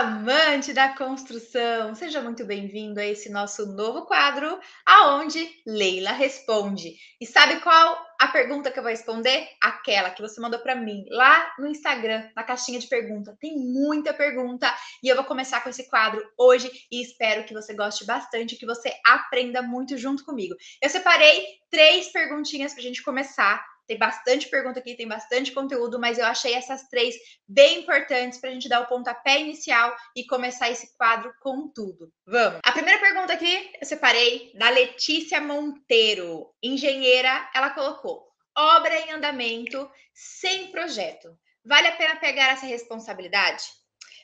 Amante da construção, seja muito bem-vindo a esse nosso novo quadro, aonde Leila responde. E sabe qual a pergunta que eu vou responder? Aquela que você mandou para mim lá no Instagram, na caixinha de pergunta. Tem muita pergunta e eu vou começar com esse quadro hoje e espero que você goste bastante, que você aprenda muito junto comigo. Eu separei 3 perguntinhas para a gente começar. Tem bastante pergunta aqui, tem bastante conteúdo, mas eu achei essas 3 bem importantes para a gente dar o pontapé inicial e começar esse quadro com tudo. Vamos! A primeira pergunta aqui eu separei da Letícia Monteiro, engenheira. Ela colocou: obra em andamento sem projeto. Vale a pena pegar essa responsabilidade?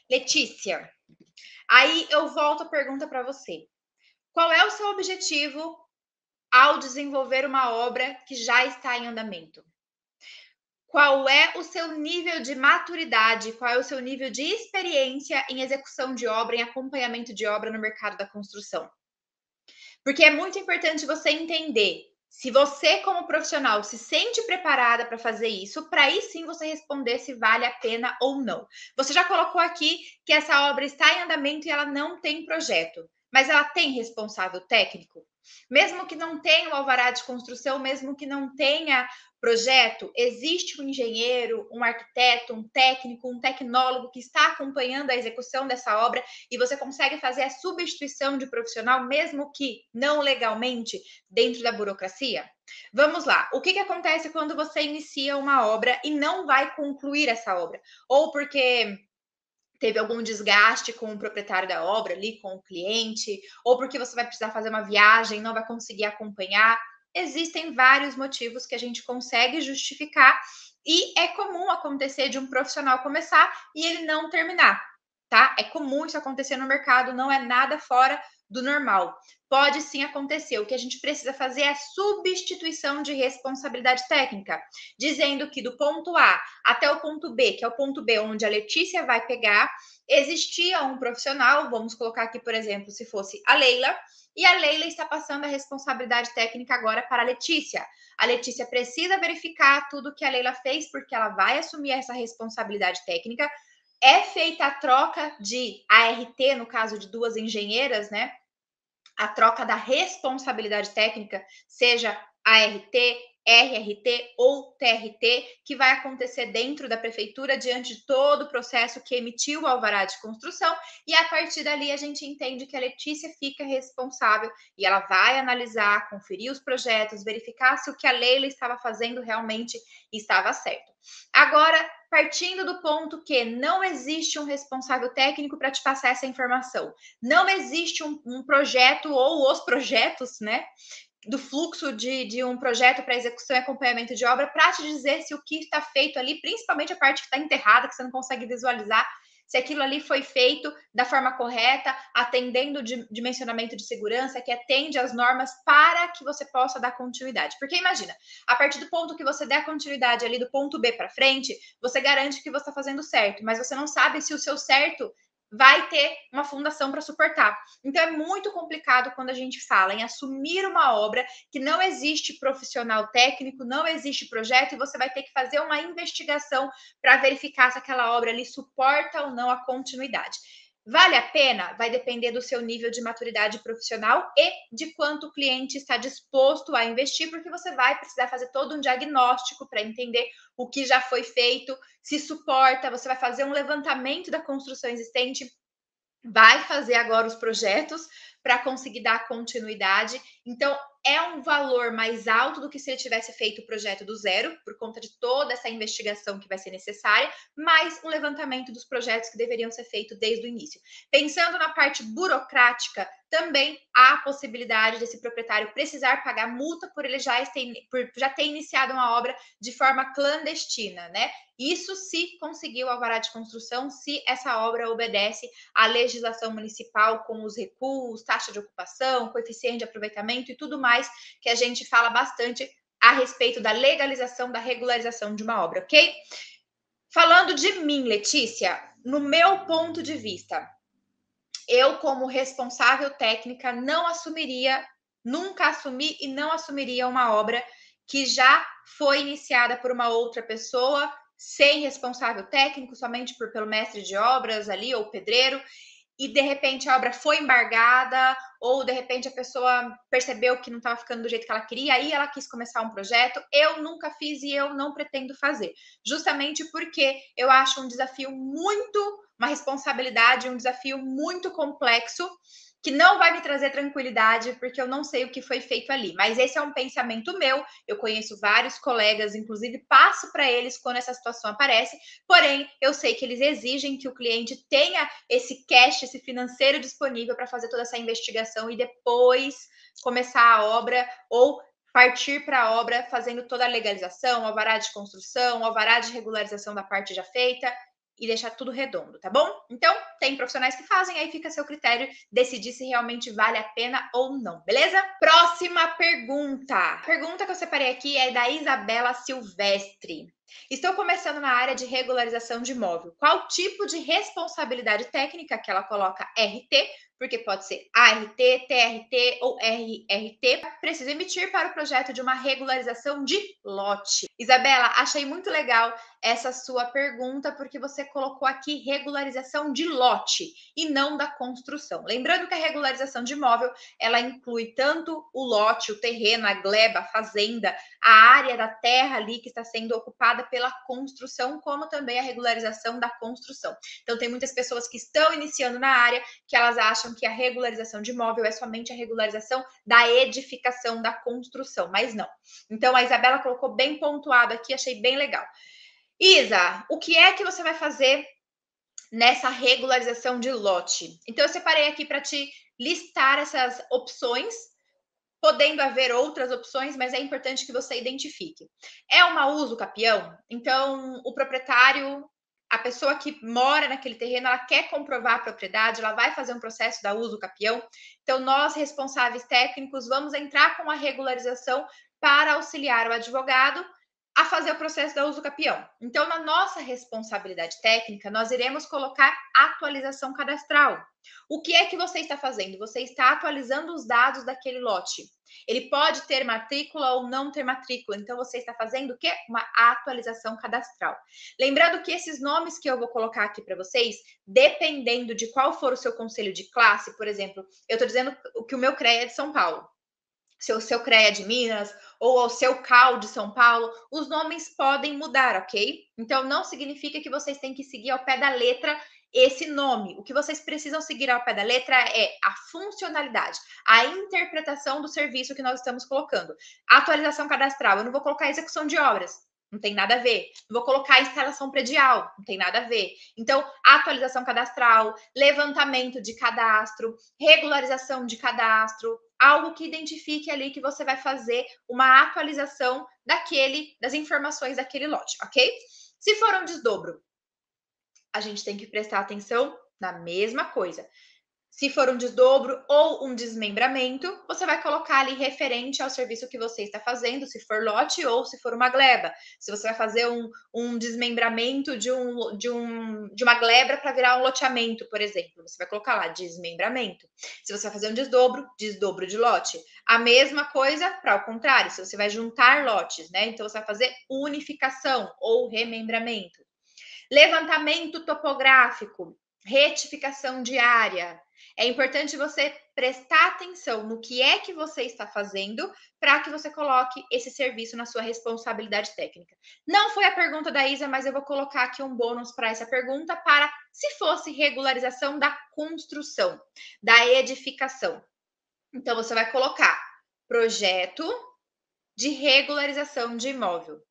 Letícia, aí eu volto a pergunta para você. Qual é o seu objetivo ao desenvolver uma obra que já está em andamento? Qual é o seu nível de maturidade? Qual é o seu nível de experiência em execução de obra, em acompanhamento de obra no mercado da construção? Porque é muito importante você entender se você, como profissional, se sente preparada para fazer isso, para aí sim você responder se vale a pena ou não. Você já colocou aqui que essa obra está em andamento e ela não tem projeto, mas ela tem responsável técnico? Mesmo que não tenha o alvará de construção, mesmo que não tenha projeto, existe um engenheiro, um arquiteto, um técnico, um tecnólogo que está acompanhando a execução dessa obra e você consegue fazer a substituição de profissional, mesmo que não legalmente, dentro da burocracia? Vamos lá. O que acontece quando você inicia uma obra e não vai concluir essa obra? Ou porque teve algum desgaste com o proprietário da obra ali, com o cliente, ou porque você vai precisar fazer uma viagem, não vai conseguir acompanhar. Existem vários motivos que a gente consegue justificar e é comum acontecer de um profissional começar e ele não terminar, tá? É comum isso acontecer no mercado, não é nada fora do normal. Pode sim acontecer. O que a gente precisa fazer é substituição de responsabilidade técnica, dizendo que do ponto A até o ponto B, que é o ponto B onde a Letícia vai pegar, existia um profissional, vamos colocar aqui, por exemplo, se fosse a Leila, e a Leila está passando a responsabilidade técnica agora para a Letícia. A Letícia precisa verificar tudo que a Leila fez, porque ela vai assumir essa responsabilidade técnica. É feita a troca de ART, no caso de duas engenheiras, né? A troca da responsabilidade técnica, seja ART, RRT ou TRT, que vai acontecer dentro da prefeitura diante de todo o processo que emitiu o alvará de construção, e a partir dali a gente entende que a Letícia fica responsável e ela vai analisar, conferir os projetos, verificar se o que a Leila estava fazendo realmente estava certo. Agora, partindo do ponto que não existe um responsável técnico para te passar essa informação, não existe um projeto ou os projetos, né, do fluxo de um projeto para execução e acompanhamento de obra para te dizer se o que está feito ali, principalmente a parte que está enterrada, que você não consegue visualizar, se aquilo ali foi feito da forma correta, atendendo o dimensionamento de segurança, que atende às normas para que você possa dar continuidade. Porque imagina, a partir do ponto que você der continuidade ali do ponto B para frente, você garante que você está fazendo certo, mas você não sabe se o seu certo vai ter uma fundação para suportar. Então é muito complicado quando a gente fala em assumir uma obra que não existe profissional técnico, não existe projeto e você vai ter que fazer uma investigação para verificar se aquela obra ali suporta ou não a continuidade. Vale a pena? Vai depender do seu nível de maturidade profissional e de quanto o cliente está disposto a investir, porque você vai precisar fazer todo um diagnóstico para entender o que já foi feito, se suporta, você vai fazer um levantamento da construção existente, vai fazer agora os projetos para conseguir dar continuidade. Então, é um valor mais alto do que se ele tivesse feito o projeto do zero, por conta de toda essa investigação que vai ser necessária, mais um levantamento dos projetos que deveriam ser feitos desde o início. Pensando na parte burocrática, também há a possibilidade desse proprietário precisar pagar multa por ele por já ter iniciado uma obra de forma clandestina, né? Isso se conseguir o alvará de construção, se essa obra obedece à legislação municipal, com os recuos, taxa de ocupação, coeficiente de aproveitamento e tudo mais que a gente fala bastante a respeito da legalização, da regularização de uma obra, ok? Falando de mim, Letícia, no meu ponto de vista, eu, como responsável técnica, não assumiria, nunca assumi e não assumiria uma obra que já foi iniciada por uma outra pessoa sem responsável técnico, somente pelo mestre de obras ali ou pedreiro, e de repente a obra foi embargada, ou de repente a pessoa percebeu que não estava ficando do jeito que ela queria, aí ela quis começar um projeto. Eu nunca fiz e eu não pretendo fazer, justamente porque eu acho um desafio uma responsabilidade, um desafio muito complexo, que não vai me trazer tranquilidade, porque eu não sei o que foi feito ali. Mas esse é um pensamento meu. Eu conheço vários colegas, inclusive passo para eles quando essa situação aparece. Porém, eu sei que eles exigem que o cliente tenha esse cash, esse financeiro disponível para fazer toda essa investigação e depois começar a obra ou partir para a obra fazendo toda a legalização, alvará de construção, alvará de regularização da parte já feita e deixar tudo redondo, tá bom? Então, tem profissionais que fazem, aí fica a seu critério decidir se realmente vale a pena ou não, beleza? Próxima pergunta. A pergunta que eu separei aqui é da Isabela Silvestre. Estou começando na área de regularização de imóvel. Qual tipo de responsabilidade técnica que ela coloca RT? Porque pode ser ART, TRT ou RRT. Preciso emitir para o projeto de uma regularização de lote. Isabela, achei muito legal essa sua pergunta, porque você colocou aqui regularização de lote e não da construção. Lembrando que a regularização de imóvel, ela inclui tanto o lote, o terreno, a gleba, a fazenda, a área da terra ali que está sendo ocupada pela construção, como também a regularização da construção. Então, tem muitas pessoas que estão iniciando na área que elas acham que a regularização de imóvel é somente a regularização da edificação, da construção, mas não. Então, a Isabela colocou bem pontuado aqui, achei bem legal. Isa, o que é que você vai fazer nessa regularização de lote? Então, eu separei aqui para te listar essas opções, podendo haver outras opções, mas é importante que você identifique. É uma uso capião? Então, o proprietário, a pessoa que mora naquele terreno, ela quer comprovar a propriedade, ela vai fazer um processo da uso capião. Então, nós, responsáveis técnicos, vamos entrar com a regularização para auxiliar o advogado a fazer o processo da uso capião. Então, na nossa responsabilidade técnica, nós iremos colocar atualização cadastral. O que é que você está fazendo? Você está atualizando os dados daquele lote. Ele pode ter matrícula ou não ter matrícula. Então, você está fazendo o quê? Uma atualização cadastral. Lembrando que esses nomes que eu vou colocar aqui para vocês, dependendo de qual for o seu conselho de classe, por exemplo, eu estou dizendo que o meu CREA é de São Paulo. Se o seu CREA é de Minas ou o seu CAL de São Paulo, os nomes podem mudar, ok? Então, não significa que vocês têm que seguir ao pé da letra esse nome. O que vocês precisam seguir ao pé da letra é a funcionalidade, a interpretação do serviço que nós estamos colocando. Atualização cadastral, eu não vou colocar execução de obras, não tem nada a ver. Não vou colocar instalação predial, não tem nada a ver. Então, atualização cadastral, levantamento de cadastro, regularização de cadastro, algo que identifique ali que você vai fazer uma atualização das informações daquele lote, ok? Se for um desdobro, a gente tem que prestar atenção na mesma coisa. Se for um desdobro ou um desmembramento, você vai colocar ali referente ao serviço que você está fazendo, se for lote ou se for uma gleba. Se você vai fazer um desmembramento de uma gleba para virar um loteamento, por exemplo, você vai colocar lá desmembramento. Se você vai fazer um desdobro, desdobro de lote. A mesma coisa para o contrário, se você vai juntar lotes, né? Então você vai fazer unificação ou remembramento. Levantamento topográfico, retificação de área. É importante você prestar atenção no que é que você está fazendo para que você coloque esse serviço na sua responsabilidade técnica. Não foi a pergunta da Isa, mas eu vou colocar aqui um bônus para essa pergunta para se fosse regularização da construção, da edificação. Então você vai colocar projeto de regularização de imóvel.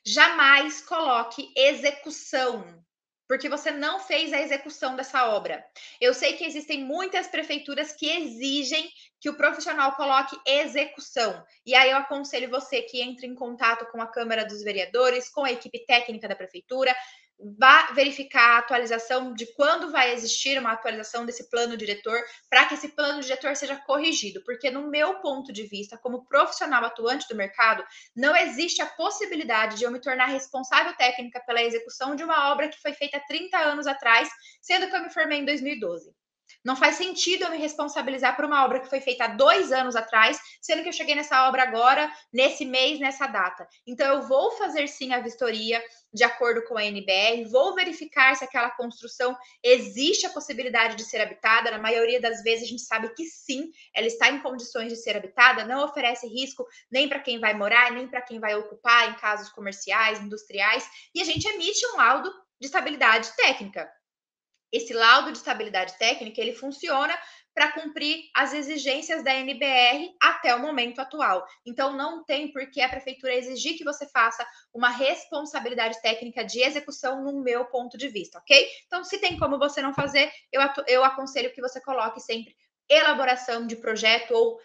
Jamais coloque execução, porque você não fez a execução dessa obra. Eu sei que existem muitas prefeituras que exigem que o profissional coloque execução. E aí eu aconselho você que entre em contato com a Câmara dos Vereadores, com a equipe técnica da prefeitura, vá verificar a atualização de quando vai existir uma atualização desse plano diretor, para que esse plano diretor seja corrigido, porque no meu ponto de vista, como profissional atuante do mercado, não existe a possibilidade de eu me tornar responsável técnica pela execução de uma obra que foi feita há 30 anos atrás, sendo que eu me formei em 2012. Não faz sentido eu me responsabilizar por uma obra que foi feita há 2 anos atrás, sendo que eu cheguei nessa obra agora, nesse mês, nessa data. Então, eu vou fazer sim a vistoria de acordo com a NBR, vou verificar se aquela construção existe a possibilidade de ser habitada. Na maioria das vezes, a gente sabe que sim, ela está em condições de ser habitada, não oferece risco nem para quem vai morar, nem para quem vai ocupar em casos comerciais, industriais, e a gente emite um laudo de estabilidade técnica. Esse laudo de estabilidade técnica, ele funciona para cumprir as exigências da NBR até o momento atual. Então, não tem por que a prefeitura exigir que você faça uma responsabilidade técnica de execução, no meu ponto de vista, ok? Então, se tem como você não fazer, eu aconselho que você coloque sempre elaboração de projeto ou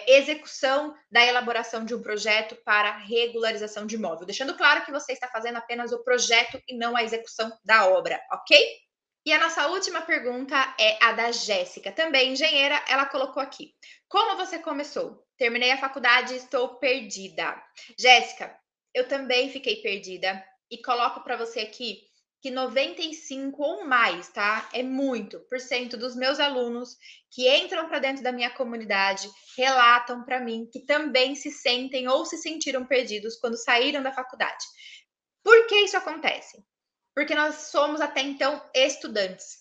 execução da elaboração de um projeto para regularização de imóvel, deixando claro que você está fazendo apenas o projeto e não a execução da obra, ok? E a nossa última pergunta é a da Jéssica, também engenheira. Ela colocou aqui: como você começou? Terminei a faculdade e estou perdida. Jéssica, eu também fiquei perdida e coloco para você aqui que 95 ou mais, tá? É muito por cento dos meus alunos que entram para dentro da minha comunidade relatam para mim que também se sentem ou se sentiram perdidos quando saíram da faculdade. Por que isso acontece? Porque nós somos até então estudantes.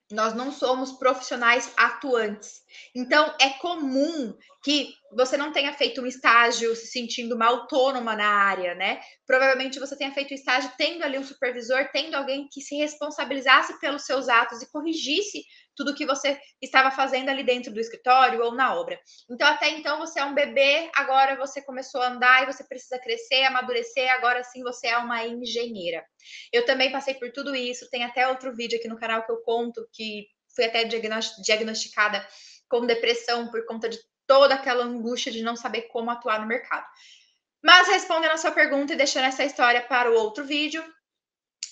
Nós não somos profissionais atuantes. Então, é comum que você não tenha feito um estágio se sentindo uma autônoma na área, né? Provavelmente você tenha feito o estágio tendo ali um supervisor, tendo alguém que se responsabilizasse pelos seus atos e corrigisse tudo que você estava fazendo ali dentro do escritório ou na obra. Então, até então, você é um bebê, agora você começou a andar e você precisa crescer, amadurecer, agora sim você é uma engenheira. Eu também passei por tudo isso, tem até outro vídeo aqui no canal que eu conto que fui até diagnosticada com depressão por conta de toda aquela angústia de não saber como atuar no mercado. Mas respondendo a sua pergunta e deixando essa história para o outro vídeo,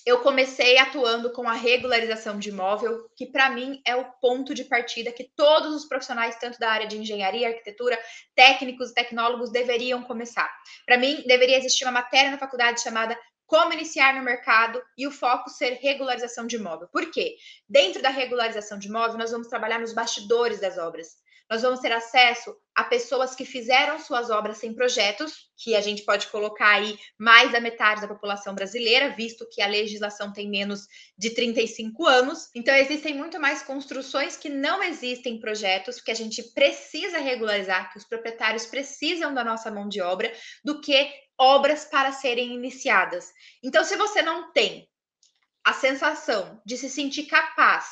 eu comecei atuando com a regularização de imóvel, que para mim é o ponto de partida que todos os profissionais, tanto da área de engenharia, arquitetura, técnicos e tecnólogos, deveriam começar. Para mim, deveria existir uma matéria na faculdade chamada Como Iniciar no Mercado e o foco ser regularização de imóvel. Por quê? Dentro da regularização de imóvel, nós vamos trabalhar nos bastidores das obras. Nós vamos ter acesso a pessoas que fizeram suas obras sem projetos, que a gente pode colocar aí mais da metade da população brasileira, visto que a legislação tem menos de 35 anos. Então, existem muito mais construções que não existem projetos, que a gente precisa regularizar, que os proprietários precisam da nossa mão de obra, do que obras para serem iniciadas. Então, se você não tem a sensação de se sentir capaz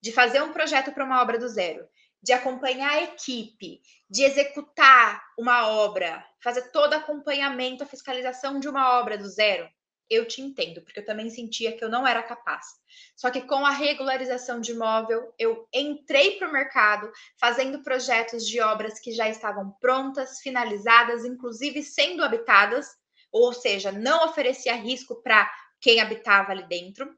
de fazer um projeto para uma obra do zero, de acompanhar a equipe, de executar uma obra, fazer todo acompanhamento, a fiscalização de uma obra do zero, eu te entendo, porque eu também sentia que eu não era capaz. Só que com a regularização de imóvel, eu entrei para o mercado fazendo projetos de obras que já estavam prontas, finalizadas, inclusive sendo habitadas, ou seja, não oferecia risco para quem habitava ali dentro.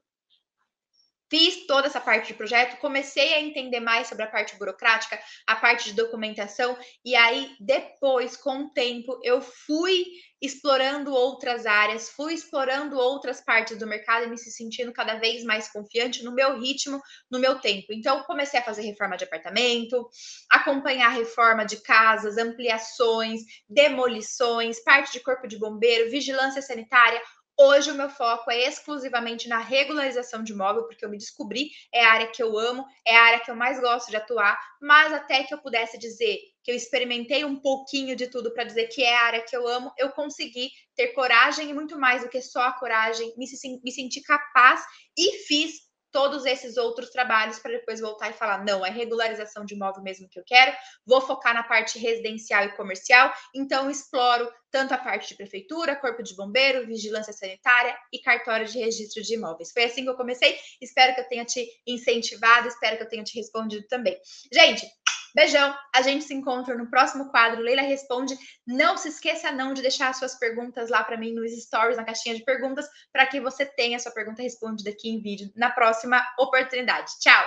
Fiz toda essa parte de projeto, comecei a entender mais sobre a parte burocrática, a parte de documentação, e aí depois, com o tempo, eu fui explorando outras áreas, fui explorando outras partes do mercado e me sentindo cada vez mais confiante no meu ritmo, no meu tempo. Então, comecei a fazer reforma de apartamento, acompanhar reforma de casas, ampliações, demolições, parte de corpo de bombeiro, vigilância sanitária. Hoje o meu foco é exclusivamente na regularização de imóvel, porque eu me descobri, é a área que eu amo, é a área que eu mais gosto de atuar, mas até que eu pudesse dizer que eu experimentei um pouquinho de tudo para dizer que é a área que eu amo, eu consegui ter coragem e muito mais do que só a coragem, me sentir capaz e fiz todos esses outros trabalhos para depois voltar e falar, não, é regularização de imóvel mesmo que eu quero, vou focar na parte residencial e comercial, então exploro tanto a parte de prefeitura, corpo de bombeiro, vigilância sanitária e cartório de registro de imóveis. Foi assim que eu comecei, espero que eu tenha te incentivado, espero que eu tenha te respondido também. Gente, beijão, a gente se encontra no próximo quadro Leila Responde. Não se esqueça não de deixar suas perguntas lá para mim nos stories, na caixinha de perguntas, para que você tenha sua pergunta respondida aqui em vídeo na próxima oportunidade. Tchau!